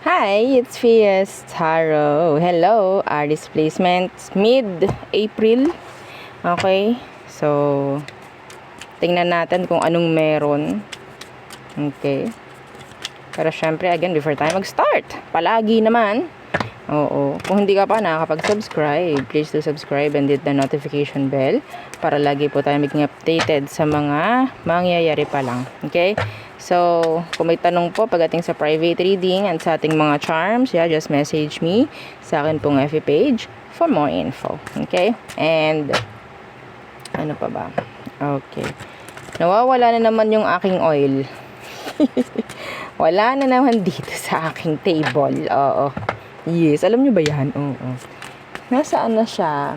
Hi, it's Fias Taro. Hello, our displacements mid-April. Okay, so tingnan natin kung anong meron. Okay. Pero syempre, again, before tayo mag-start, palagi naman, kung hindi ka pa nakakapag-subscribe, please do subscribe and hit the notification bell para lagi po tayo maging updated sa mga mangyayari pa lang. Okay? So, kung may tanong po pagdating sa private reading and sa ating mga charms, just message me sa akin pong FB page for more info. Okay? And, ano pa ba? Okay. Nawawala na naman yung aking oil. Wala na naman dito sa aking table. Oo. Yes, alam nyo ba yan? Oo. Nasaan na siya?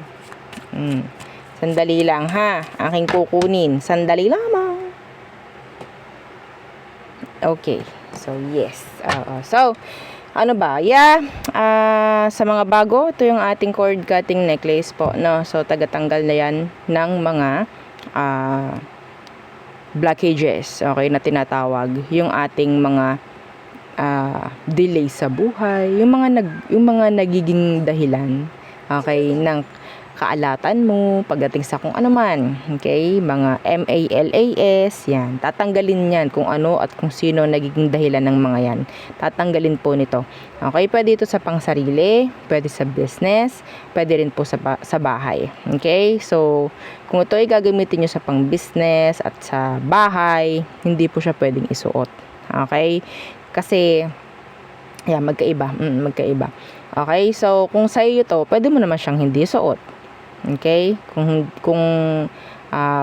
Sandali lang ha. Aking kukunin. Sandali lamang. Okay. So, yes. So, ano ba? Sa mga bago, ito yung ating cord cutting necklace po. No? So, tagatanggal na yan ng mga blockages. Okay, na tinatawag. Yung ating mga delay sa buhay. Yung mga nagiging dahilan. Okay, ng kaalatan mo pagdating sa kung ano man, okay, mga MALAS, yan, tatanggalin yan kung ano at kung sino nagiging dahilan ng mga yan, tatanggalin po nito. Okay, pwede ito sa pangsarili, pwede sa business, pwede rin po sa bahay. Okay, so kung ito ay gagamitin nyo sa pang business at sa bahay, hindi po siya pwedeng isuot. Okay, kasi magkaiba. Okay, so kung sa iyo to, pwede mo naman siyang hindi suot. Okay? Kung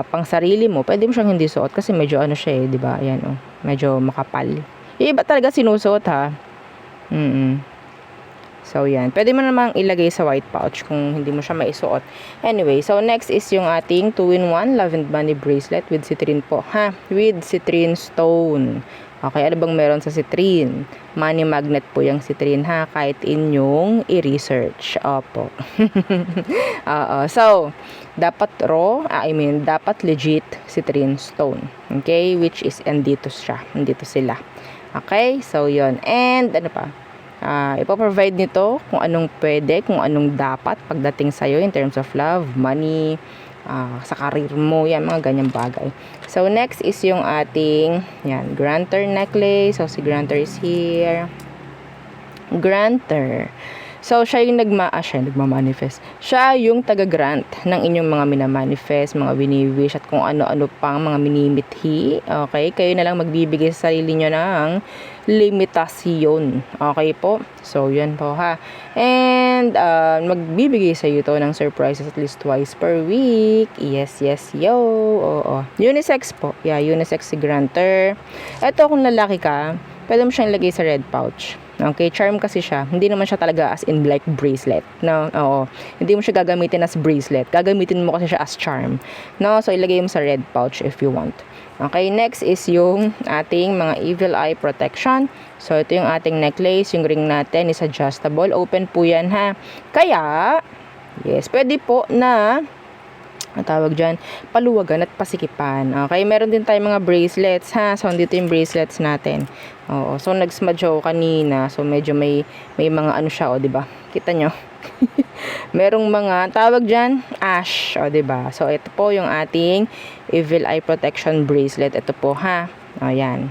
pang sarili mo, pwede mo siyang hindi suot kasi medyo ano siya 'di ba? Ayan medyo makapal. Yung iba talaga sinusuot ha. So yan, pwede mo namang ilagay sa white pouch kung hindi mo siya maisuot. Anyway, so next is yung ating 2-in-1 Love and Money bracelet with citrine po, ha? With citrine stone. Okay, ano bang meron sa citrine? Money magnet po yung citrine ha, kahit inyong i-research. Opo. So, dapat dapat legit citrine stone. Okay, which is andito sila. Okay, so yon. And ano pa? Ipoprovide nito kung anong pwede, kung anong dapat pagdating sa'yo in terms of love, money, sa karir mo, yan, mga ganyang bagay. So, next is yung ating, granter necklace. So, si granter is here. Granter. So, siya yung nagmamanifest. Siya yung taga-grant ng inyong mga minamanifest, mga wini-wish, at kung ano-ano pang mga minimithi. Okay? Kayo na lang magbibigay sa sarili nyo ng limitasyon. Okay po? So, yan po ha. And, magbibigay sa iyo to ng surprises at least twice per week. Yes, yo. Oo. Unisex po. Yeah, unisex si granter. Ito, kung lalaki ka, pwede mo siyang ilagay sa red pouch. Okay, charm kasi siya. Hindi naman siya talaga as in like bracelet. No, oo. Hindi mo siya gagamitin as bracelet. Gagamitin mo kasi siya as charm. No, so ilagay mo sa red pouch if you want. Okay, next is yung ating mga evil eye protection. So ito yung ating necklace, yung ring natin is adjustable. Open po yan ha. Kaya, yes, pwede po na tawag dyan, paluwagan at pasikipan. Okay, meron din tayong mga bracelets ha. So, dito yung bracelets natin. Oo, so nag-smudge ako kanina. So, medyo may mga ano siya, diba? Kita nyo? Merong mga, tawag dyan, ash, diba? So, ito po yung ating evil eye protection bracelet. Ito po ha. Yan.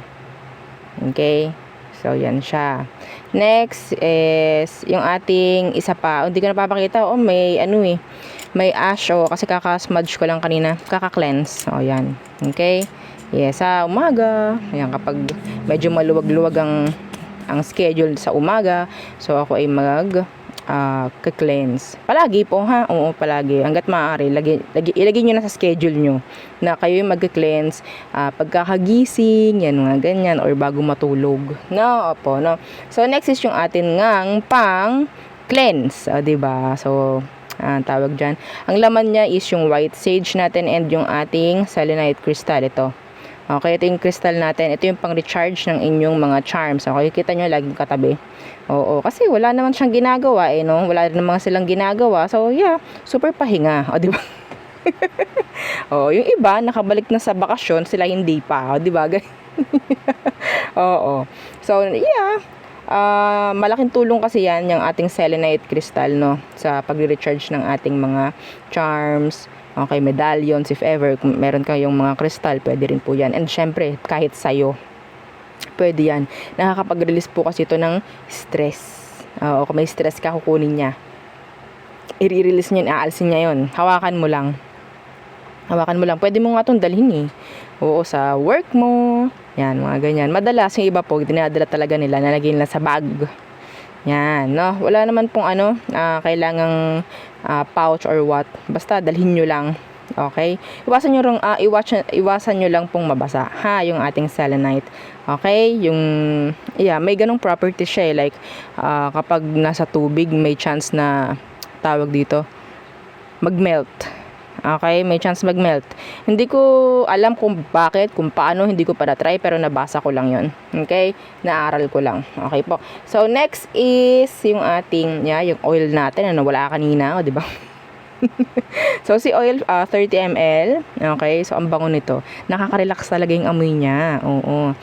Okay. So, yan siya. Next is yung ating isa pa. Hindi ko napapakita. May ash. Kasi kaka-smudge ko lang kanina. Kaka-cleanse. yan. Okay. Yes, sa umaga. Ayan, kapag medyo maluwag-luwag ang schedule sa umaga. So, ako ay ka-cleanse. Palagi po ha. Oo, palagi. Hanggat maaari, ilagay nyo na sa schedule nyo na kayo yung mag-cleanse pagkakagising, yan mga ganyan, or bago matulog. No, opo, no. So, next is yung atin ngang pang-cleanse. Diba? So, tawag dyan. Ang laman niya is yung white sage natin and yung ating selenite crystal. Ito. Okay, ito yung crystal natin. Ito yung pang-recharge ng inyong mga charms. Okay, kita nyo laging katabi. Oo, kasi wala naman siyang ginagawa no? Wala rin naman silang ginagawa. So, yeah, super pahinga. Di ba? Yung iba, nakabalik na sa bakasyon, sila hindi pa. Di ba? Oo. So, yeah. Malaking tulong kasi yan, yung ating selenite crystal, no, sa pagre-recharge ng ating mga charms, okay, medallions, if ever, kung meron kayong mga crystal, pwede rin po yan. And syempre, kahit sayo, pwede yan. Nakakapag-release po kasi ito ng stress. O kung may stress ka, kukunin niya. I-release niya, aalsin niya yun. Hawakan mo lang. Pwede mo nga itong dalhin eh. Oo, sa work mo. Yan, mga ganyan. Madalas, yung iba po, dinadala talaga nila, nalagay nila sa bag. Yan, no? Wala naman pong kailangang pouch or what. Basta, dalhin nyo lang. Okay? Iwasan nyo lang pong mabasa. Ha, yung ating selenite. Okay? May ganong property siya eh. Like, kapag nasa tubig, may chance na, tawag dito, mag-melt. Okay, may chance mag-melt. Hindi ko alam kung bakit, kung paano, hindi ko pa na-try, pero nabasa ko lang yon. Okay, naaral ko lang. Okay po. So, next is yung ating, yung oil natin, wala kanina, di ba? So, si oil, 30 ml. Okay, so ang bango nito. Nakaka-relax talaga yung amoy niya. Oo.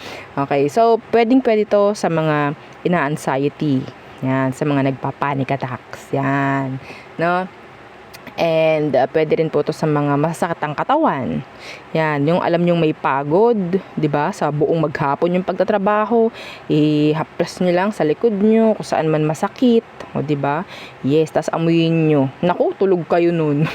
Okay, so pwedeng-pwede to sa mga ina-anxiety. Yan, sa mga nagpa-panic attacks. Yan, no? And pwede rin po to sa mga masakit ang katawan. Yan, yung alam nyong may pagod, 'di ba? Sa buong maghapon yung pagtatrabaho, ihaplas nyo lang sa likod nyo kung saan man masakit, o 'di ba? Yes, tas amuyin nyo. Naku, tulog kayo nun.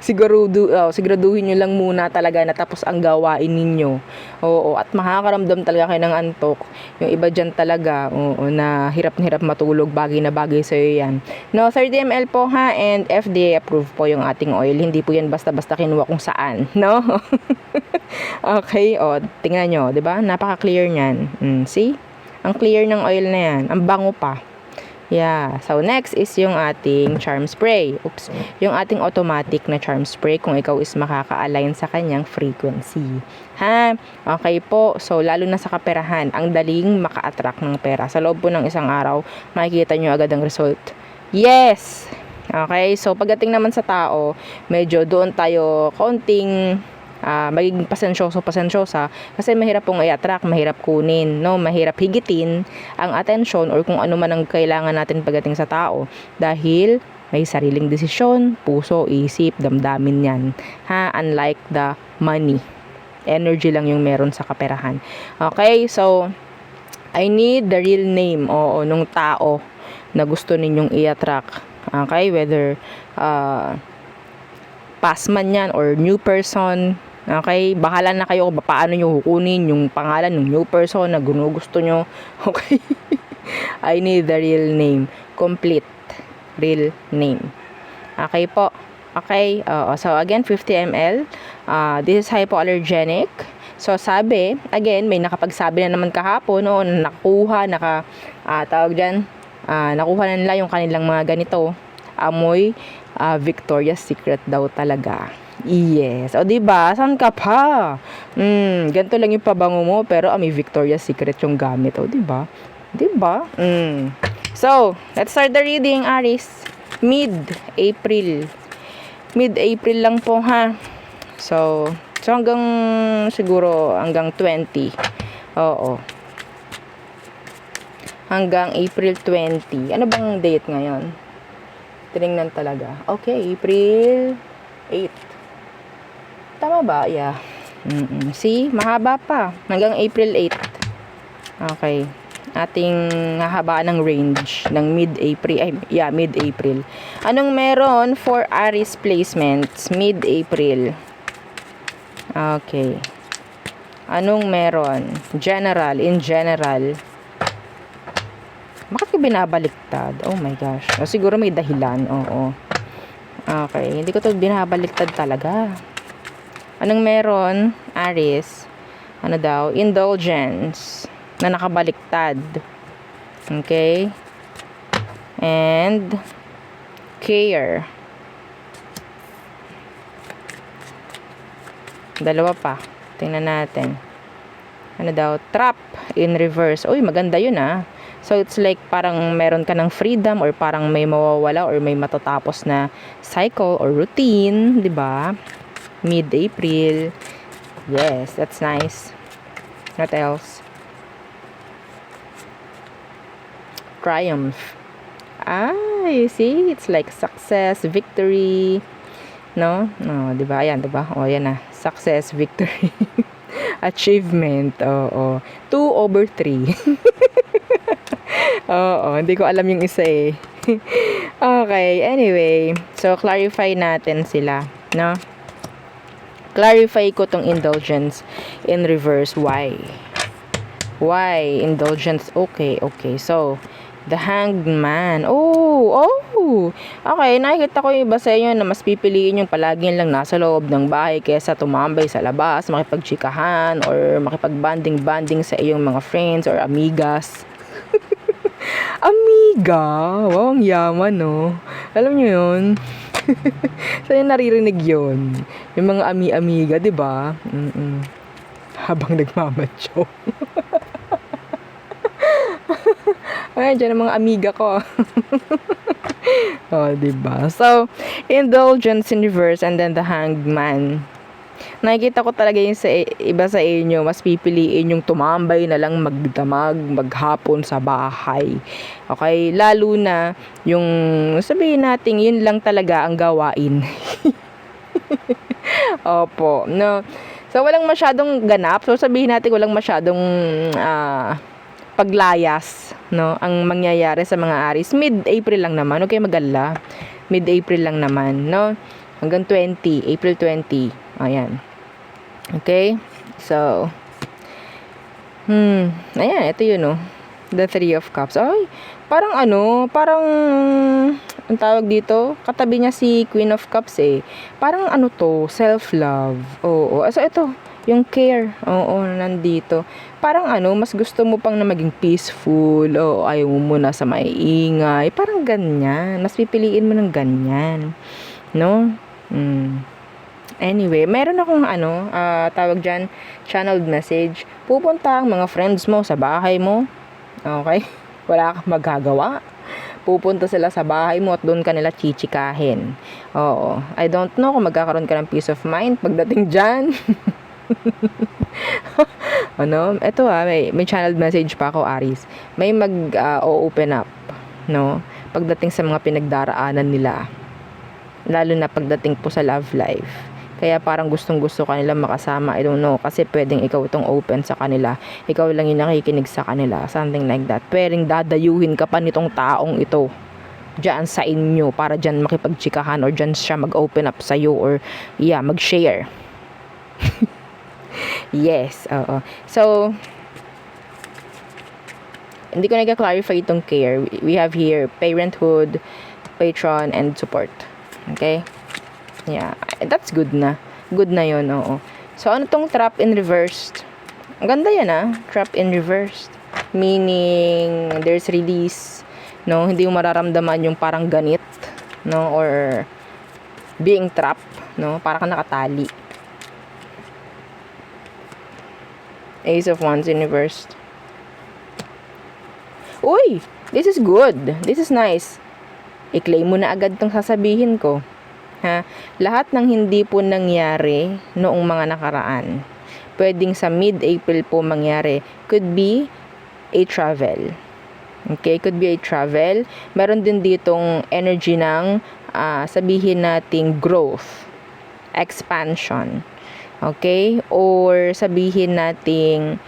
Siguraduhin nyo lang muna talaga na tapos ang gawain ninyo. Oo, at makakaramdam talaga kayo ng antok. Yung iba dyan talaga, na hirap matulog, bagay na bagay sa'yo yan. No, 30 ml po ha, and FDA approved po yung ating oil. Hindi po yan basta-basta kinuha kung saan, no? Okay, tingnan nyo, 'di ba? Napaka-clear niyan. See? Ang clear ng oil na yan. Ang bango pa. Yeah. So, next is yung ating charm spray. Oops. Yung ating automatic na charm spray kung ikaw is makaka-align sa kanyang frequency. Ha? Okay po. So, lalo na sa kaperahan, ang daling maka-attract ng pera. Sa loob po ng isang araw, makikita nyo agad ang result. Yes! Okay? So, pagdating naman sa tao, medyo doon tayo konting magiging pasensyosa kasi mahirap pong i-attract, mahirap kunin, no? Mahirap higitin ang attention or kung ano man ang kailangan natin pagdating sa tao dahil may sariling desisyon, puso, isip, damdamin yan. Ha? Unlike the money. Energy lang yung meron sa kaperahan. Okay? So, I need the real name nung tao na gusto ninyong i-attract. Okay? Whether past man yan or new person. Okay, bahala na kayo kung paano nyo kukunin yung pangalan ng new person na gusto nyo. Okay. I need the real name. Complete real name. Okay po. Okay. So again, 50 ml. This is hypoallergenic. So sabi, again, may nakapagsabi na naman kahapon, nakuha na nila yung kanilang mga ganito. Amoy Victoria's Secret daw talaga. Yes. O diba? Saan ka pa? Ganito lang yung pabango mo pero may Victoria's Secret yung gamit. O diba? Diba? So, let's start the reading, Aries. Mid-April lang po ha. So hanggang siguro hanggang 20. Oo. Hanggang April 20. Ano bang date ngayon? Tinignan talaga. Okay, April 8. Tama ba? Yeah. See? Mahaba pa. Hanggang April 8. Okay. Ating hahabaan ng range ng mid-April. Mid-April. Anong meron for Aries placements? Mid-April. Okay. Anong meron? In general. Bakit ko binabaliktad? Oh my gosh. Siguro may dahilan. Oo. Okay. Hindi ko to binabaliktad talaga. Anong meron? Aries. Ano daw? Indulgence. Na nakabaliktad. Okay. And care. Dalawa pa. Tingnan natin. Ano daw? Trap in reverse. Uy, maganda yun ah. So, it's like parang meron ka ng freedom or parang may mawawala or may matatapos na cycle or routine. Diba? Mid-April. Yes, that's nice. What else? triumph. You see, it's like success, victory, no? No, 'di ba? Ayan, 'di ba? Ayan na. Success, victory, achievement. Oo. 2/3. Oo, hindi ko alam yung isa eh. Okay, anyway. So, clarify natin sila, no? Clarify ko tong indulgence in reverse. Why? Why? Indulgence. Okay. So, the Hanged Man. Okay, nakikita ko yung iba sa inyo na mas pipiliin yung palagi lang nasa loob ng bahay kaysa tumambay sa labas, makipagchikahan, or makipag-banding sa iyong mga friends or amigas. Amiga? Wow, ang yaman, no? Alam nyo yun? Saan naririnig yun? Yung mga amiga, di ba? Habang nagmamacho. Ay, dyan ang mga amiga ko. Diba? So, indulgence in reverse and then the Hanged Man. Nakikita ko talaga yung sa iba sa inyo, mas pipiliin yung tumambay na lang magdamag, maghapon sa bahay. Okay? Lalo na yung sabihin natin, yun lang talaga ang gawain. Opo. No? So, walang masyadong ganap. So, sabihin natin walang masyadong paglayas, no? Ang mangyayari sa mga Aries, mid-April lang naman. Okay, mag-alala. Mid-April lang naman, no? Hanggang April 20. Ayan. Okay? So, ayan, ito yun, no? The Three of Cups. Ay, parang ang tawag dito, katabi niya si Queen of Cups eh. Parang self-love. Oo. So, ito, yung care, nandito. Parang mas gusto mo pang na maging peaceful, ayaw mo muna sa maiingay. Parang ganyan. Mas pipiliin mo ng ganyan. No? Anyway, meron akong tawag dyan, channeled message. Pupunta ang mga friends mo sa bahay mo. Okay? Wala kang magagawa. Pupunta sila sa bahay mo at doon ka nila chichikahin. Oo. I don't know kung magkakaroon ka ng peace of mind pagdating dyan. Ito may channeled message pa ako, Aries. May open up, no? Pagdating sa mga pinagdaraanan nila. Lalo na pagdating po sa love life. Kaya parang gustong-gusto kanila makasama. I don't know. Kasi pwedeng ikaw itong open sa kanila. Ikaw lang yung nakikinig sa kanila. Something like that. Pwedeng dadayuhin ka pa nitong taong ito dyan sa inyo para dyan makipagchikahan or dyan siya mag-open up sa'yo or mag-share. Yes, oo. So, hindi ko nag-clarify itong care. We have here parenthood, patron, and support. Okay? Yeah, that's good na. Good na yun, oo. So, ano tong trap in reversed? Ang ganda yan, trap in reversed. Meaning, there's release, no? Hindi mo mararamdaman yung parang ganit, no? Or being trapped, no? Parang ka nakatali. Ace of Wands in reversed. Uy! This is good. This is nice. I-claim mo na agad tong sasabihin ko. Ha? Lahat ng hindi po nangyari noong mga nakaraan, pwedeng sa mid-April po mangyari. Could be a travel. Okay? Could be a travel. Meron din ditong energy ng sabihin nating growth, expansion. Okay? Or sabihin nating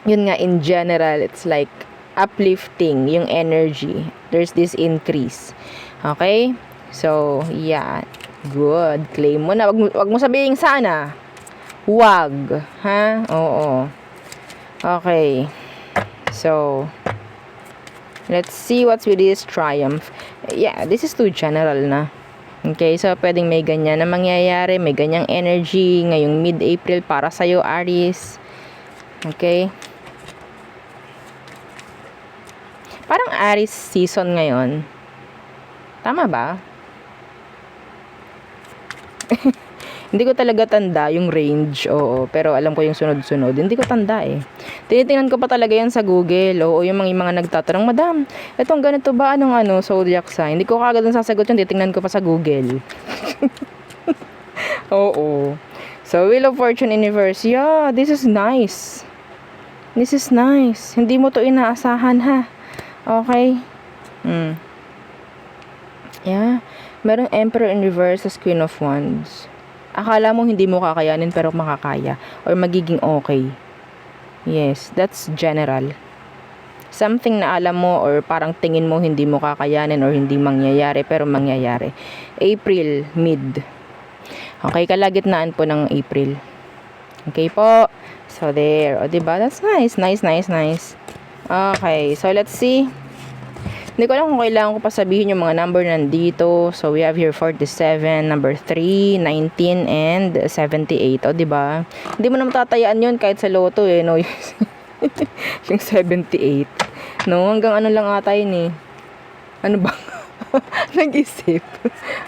yun nga, in general, it's like uplifting yung energy. There's this increase. Okay? So, yeah. Good. Claim mo na. Wag mo sabihin sana. Wag. Ha? Oo. Okay. So, let's see what's with this triumph. Yeah, this is too general na. Okay, so pwedeng may ganyan na mangyayari, may ganyang energy ngayong mid-April para sa'yo, Aries. Okay? Parang Aries season ngayon. Tama ba? Hindi ko talaga tanda yung range, oo. Pero alam ko yung sunod-sunod. Hindi ko tanda eh. Tinitingnan ko pa talaga yan sa Google. Oo, yung mga nagtatanong, Madam, etong ganito ba? Anong zodiac sign? Hindi ko kagad nasasagot yun. Titingnan ko pa sa Google. Oo. So, Wheel of Fortune in reverse. Yeah, this is nice. This is nice. Hindi mo to inaasahan, ha? Okay? Yeah. Merong Emperor in reverse as Queen of Wands. Akala mo hindi mo kakayanin pero makakaya. Or magiging okay. Yes, that's general. Something na alam mo or parang tingin mo hindi mo kakayanin or hindi mangyayari pero mangyayari. April, mid. Okay, kalagitnaan po ng April. Okay po. So, there. O, diba? That's nice. Nice. Okay. So, let's see. Hindi ko alam kung kailangan ko pa sabihin yung mga number nandito. So, we have here 47, number 3, 19, and 78. O, diba? Hindi mo naman tatayaan yun kahit sa loto eh. No? Yung 78. No? Hanggang ano lang ata yun eh. Ano ba? Nag-isip.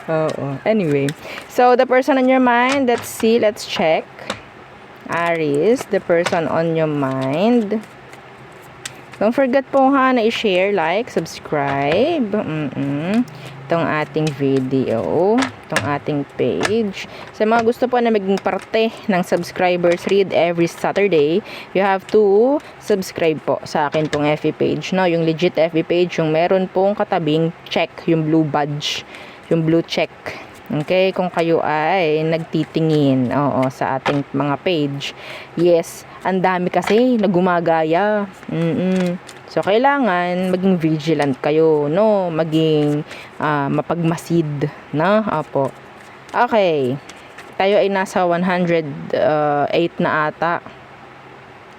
Oo. Anyway. So, the person on your mind. Let's see. Let's check. Aries, the person on your mind. Don't forget po ha na i-share, like, subscribe. Itong ating video. Itong ating page. Sa mga gusto po na maging parte ng subscribers read every Saturday, you have to subscribe po sa akin pong FB page. No? Yung legit FB page, yung meron pong katabing check, yung blue badge, yung blue check. Okay, kung kayo ay nagtitingin sa ating mga page. Yes, ang dami kasi na gumagaya. So, kailangan maging vigilant kayo, no? Maging mapagmasid, na? Opo. Okay. Tayo ay nasa 108 na ata.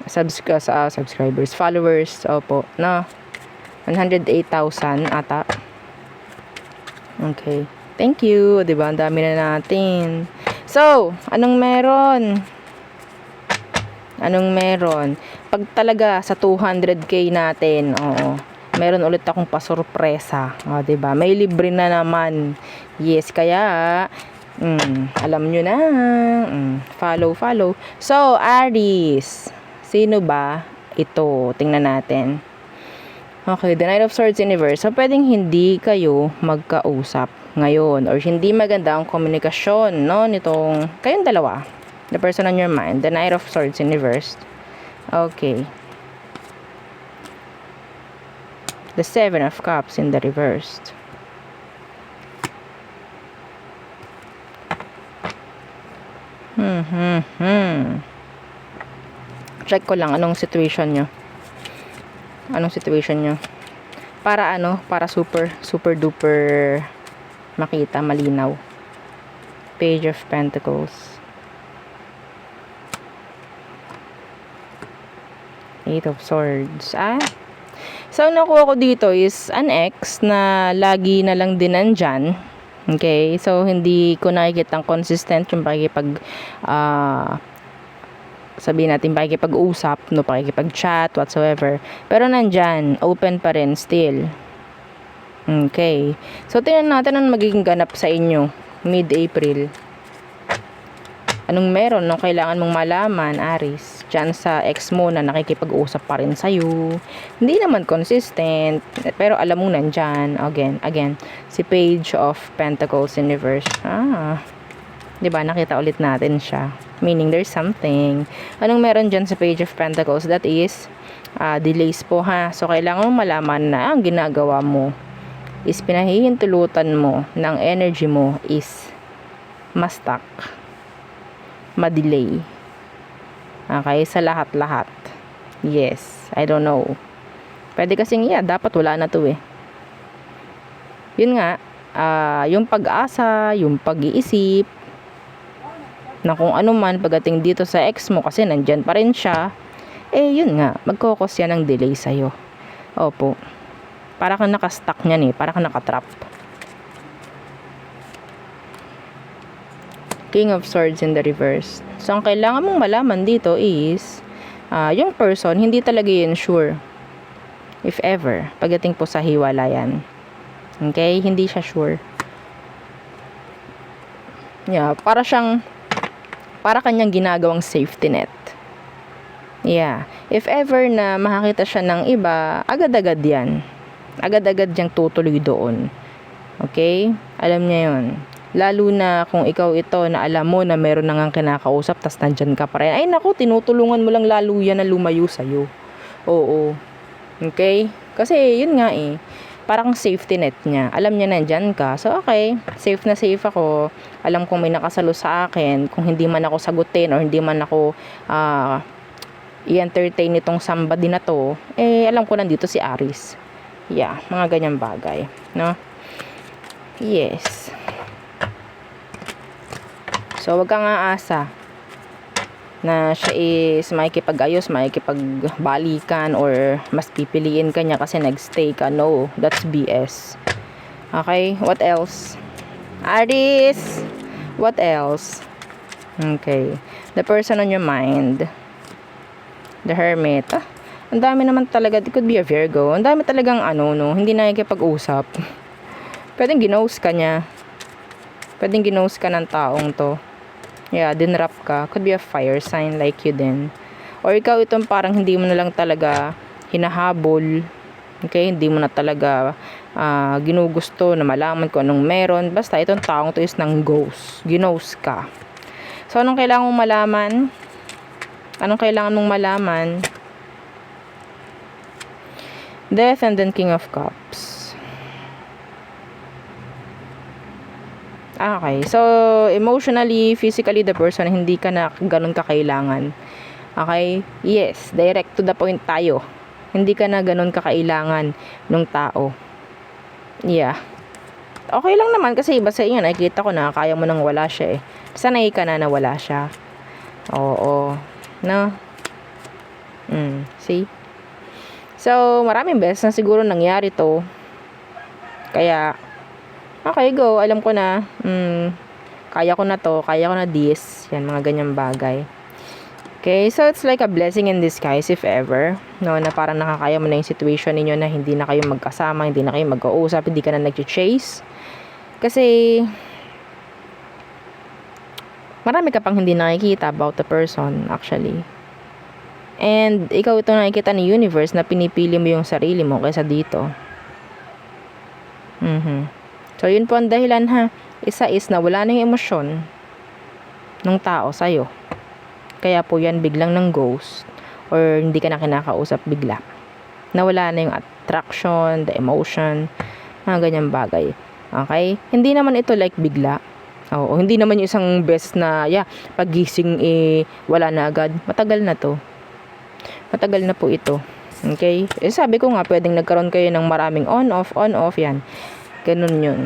Subscribers, followers, opo, na? 108,000 ata. Okay. Thank you. Diba? Ang dami na natin. So, anong meron? Pag talaga sa 200k natin, meron ulit akong pasurpresa. Diba? May libre na naman. Yes, kaya, alam nyo na. Follow. So, Aries. Sino ba ito? Tingnan natin. Okay, the Knight of Swords Universe. So, pwedeng hindi kayo magkausap ngayon or hindi maganda ang komunikasyon, no, nitong kayong dalawa. The person on your mind, the Knight of Swords Universe. Okay. The Seven of Cups in the reverse. Check ko lang anong situation nyo. Para super duper makita, malinaw. Page of Pentacles. Eight of Swords. So, nakuha ko dito is an ex na lagi na lang din nandyan. Okay? So, hindi ko nakikita ang consistent yung sabihin natin pakikipag-usap, no, pakikipag-chat, whatsoever. Pero nandyan, open pa rin still. Okay. So, tingnan natin ang magiging ganap sa inyo mid-April. Anong meron nung kailangan mong malaman, Aries? Diyan sa ex mo na nakikipag-usap pa rin sa'yo. Hindi naman consistent, pero alam mo nandyan. Again, si Page of Pentacles in reverse. Diba, nakita ulit natin siya. Meaning there's something. Anong meron dyan sa Page of Pentacles? That is, delays po ha. So, kailangan mo malaman na ang ginagawa mo is pinahihintulutan mo ng energy mo is ma-stuck, ma-delay. Okay, sa lahat-lahat. Yes, I don't know. Pwede kasing dapat wala na to eh. Yun nga, yung pag-asa, yung pag-iisip, na kung ano man pagdating dito sa ex mo kasi nandyan pa rin siya, yun nga, magkokos yan ng delay sa'yo. Opo. Para kang nakastuck niyan eh. Para kang nakatrap. King of Swords in the reverse. So, ang kailangan mong malaman dito is, yung person, hindi talaga yun sure. If ever. Pagdating po sa hiwalayan. Okay? Hindi siya sure. Yeah. Para kanyang ginagawang safety net. Yeah. If ever na makakita siya ng iba, agad-agad yan. Agad-agad niyang tutuloy doon. Okay? Alam niya yun. Lalo na kung ikaw ito na alam mo na meron na ngang kinakausap tas nandyan ka pa rin. Ay naku, tinutulungan mo lang lalo yan na lumayo sa'yo. Oo. Okay? Kasi yun nga eh. Parang safety net niya. Alam niya nandyan ka. So okay, safe na safe ako. Alam kong may nakasalo sa akin. Kung hindi man ako sagutin or hindi man ako i-entertain itong somebody na to, eh alam ko nandito si Aries. Yeah, mga ganyang bagay. No? Yes. So, wag kang aasa na siya is makikipag-ayos, makikipagbalikan, or mas pipiliin ka niya kasi nagstay ka. No, that's BS. Okay, what else? Aries, what else? Okay, the person on your mind. The Hermit. Ang dami naman talaga. It could be a Virgo. Ang dami talagang hindi nakikipag-usap. Pwedeng ginost ka niya. Pwedeng ginost ka ng taong to. Yeah, dinrap ka. Could be a fire sign like you din. Or ikaw itong parang hindi mo na lang talaga hinahabol. Okay? Hindi mo na talaga ginugusto na malaman kung anong meron. Basta itong taong to is ng ghost. Ginost ka. So, anong kailangan mong malaman? Anong kailangan mong malaman? Death and then King of Cups. Okay, so emotionally, physically, the person, hindi ka na ganun kakailangan. Okay? Yes, direct to the point tayo. Hindi ka na ganun kakailangan ng tao. Yeah. Okay lang naman kasi iba sa inyo, nakikita ko na kaya mo nang wala siya eh. Sanay ka na wala siya. Oo. No? See? So, maraming beses na siguro nangyari to. Kaya, okay, go. Alam ko na. Kaya ko na to. Kaya ko na this. Yan, mga ganyang bagay. Okay, so it's like a blessing in disguise if ever. No, na parang nakakaya mo na yung situation ninyo na hindi na kayo magkasama, hindi na kayo mag-uusap, hindi ka na nag-chase. Kasi, marami ka pang hindi nakikita about the person, actually. And, ikaw ito nakikita ni universe na pinipili mo yung sarili mo kaysa dito. So, yun po ang dahilan ha. Isa is na wala na yung emosyon ng tao sa'yo. Kaya po yan biglang ng ghost or hindi ka na kinakausap bigla. Nawala na yung attraction, the emotion, mga ganyang bagay. Okay? Hindi naman ito like bigla. Oo, hindi naman yung isang best na, pagising wala na agad. Matagal na to. Matagal na po ito. Okay? Sabi ko nga, pwedeng nagkaroon kayo ng maraming on-off, yan. Ganun yun.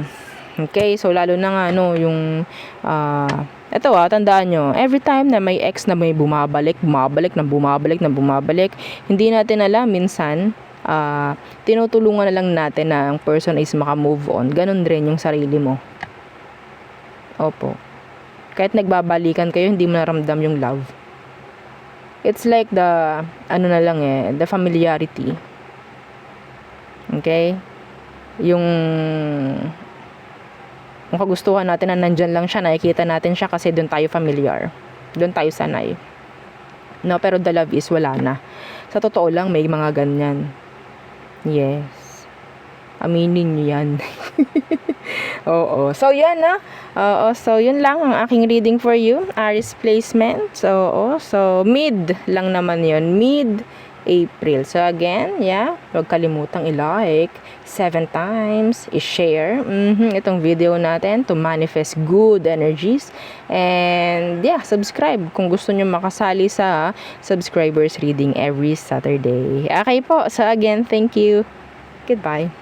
Okay? So, lalo na nga, yung, ito tandaan nyo, every time na may ex na may bumabalik, hindi natin alam, minsan, tinutulungan na lang natin na ang person is maka-move on. Ganun rin yung sarili mo. Opo. Kahit nagbabalikan kayo, hindi mo naramdam yung love. It's like the, the familiarity. Okay? Yung kagustuhan natin na nandyan lang siya, nakikita natin siya kasi doon tayo familiar. Doon tayo sanay. No, pero the love is wala na. Sa totoo lang, may mga ganyan. Yes. Aminin nyo yan. Oo. So, yan so, yun lang ang aking reading for you. Aries placement. So, mid lang naman yun. Mid-April. So, again, huwag kalimutang i-like 7 times, i-share itong video natin to manifest good energies. And, subscribe kung gusto nyo makasali sa subscribers reading every Saturday. Okay po. So, again, thank you. Goodbye.